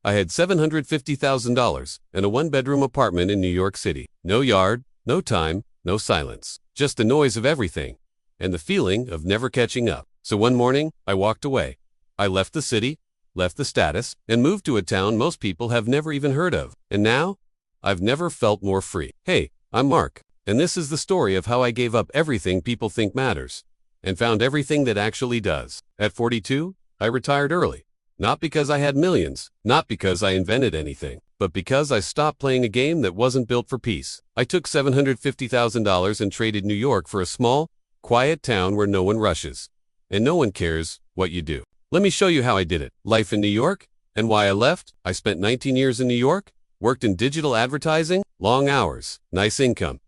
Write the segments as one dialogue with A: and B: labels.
A: I had $750,000 and a one-bedroom apartment in New York City. No yard, no time, no silence. Just the noise of everything and the feeling of never catching up. So one morning, I walked away. I left the city, left the status, and moved to a town most people have never even heard of. And now, I've never felt more free. Hey, I'm Mark, and this is the story of how I gave up everything people think matters and found everything that actually does. At 42, I retired early. Not because I had millions, not because I invented anything, but because I stopped playing a game that wasn't built for peace. I took $750,000 and traded New York for a small, quiet town where no one rushes, and no one cares what you do. Let me show you how I did it. Life in New York, and why I left. I spent 19 years in New York, worked in digital advertising, long hours, nice income.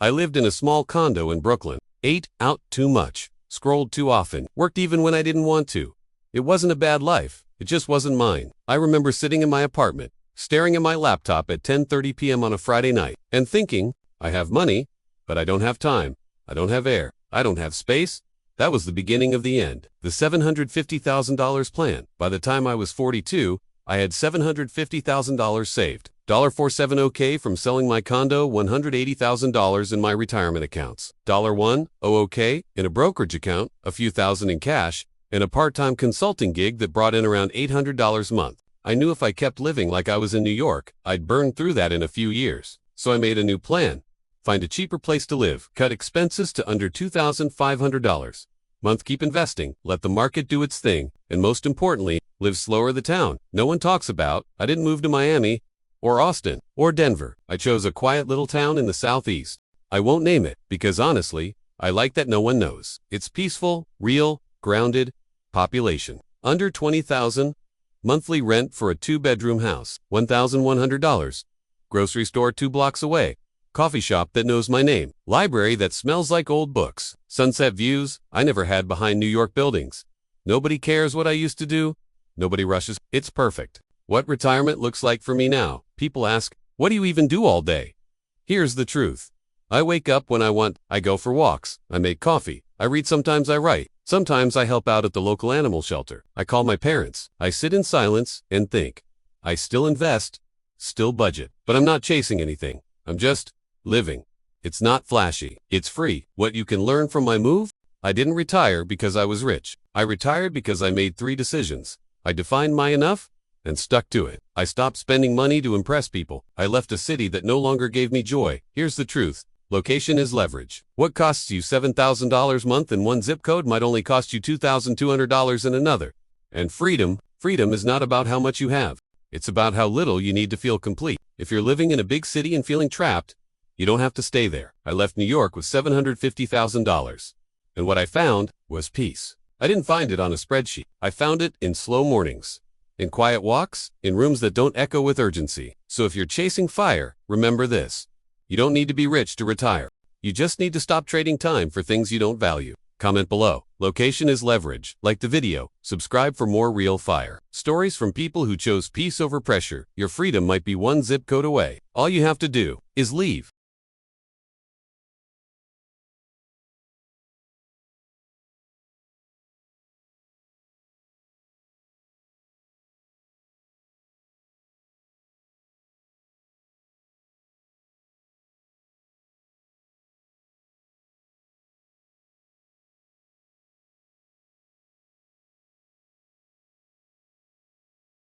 A: I lived in a small condo in Brooklyn, ate out too much, scrolled too often, worked even when I didn't want to. It wasn't a bad life, it just wasn't mine. I remember sitting in my apartment, staring at my laptop at 10:30 p.m. on a Friday night, and thinking, I have money, but I don't have time, I don't have air, I don't have space. That was the beginning of the end. The $750,000 plan. By the time I was 42, I had $750,000 saved. $470K from selling my condo, $180,000 in my retirement accounts. $100K in a brokerage account, a few thousand in cash, and a part-time consulting gig that brought in around $800 a month. I knew if I kept living like I was in New York, I'd burn through that in a few years. So I made a new plan. Find a cheaper place to live, cut expenses to under $2,500. Month, keep investing, let the market do its thing, and most importantly, live slower the town no one talks about. I didn't move to Miami, or Austin, or Denver. I chose a quiet little town in the southeast. I won't name it, because honestly, I like that no one knows. It's peaceful, real, grounded, population. Under 20,000, monthly rent for a 2-bedroom house, $1,100. Grocery store 2 blocks away. Coffee shop that knows my name. Library that smells like old books. Sunset views I never had behind New York buildings. Nobody cares what I used to do. Nobody rushes. It's perfect. What retirement looks like for me now. People ask, what do you even do all day? Here's the truth. I wake up when I want. I go for walks. I make coffee. I read, sometimes I write. Sometimes I help out at the local animal shelter. I call my parents. I sit in silence and think. I still invest, still budget, but I'm not chasing anything. I'm just living. It's not flashy. It's free. What you can learn from my move? I didn't retire because I was rich. I retired because I made 3 decisions. I defined my enough and stuck to it. I stopped spending money to impress people. I left a city that no longer gave me joy. Here's the truth. Location is leverage. What costs you $7,000 a month in one zip code might only cost you $2,200 in another. And freedom is not about how much you have. It's about how little you need to feel complete. If you're living in a big city and feeling trapped, you don't have to stay there. I left New York with $750,000. And what I found was peace. I didn't find it on a spreadsheet. I found it in slow mornings, in quiet walks, in rooms that don't echo with urgency. So if you're chasing fire, remember this. You don't need to be rich to retire. You just need to stop trading time for things you don't value. Comment below. Location is leverage. Like the video. Subscribe for more real fire. Stories from people who chose peace over pressure. Your freedom might be 1 zip code away. All you have to do is leave.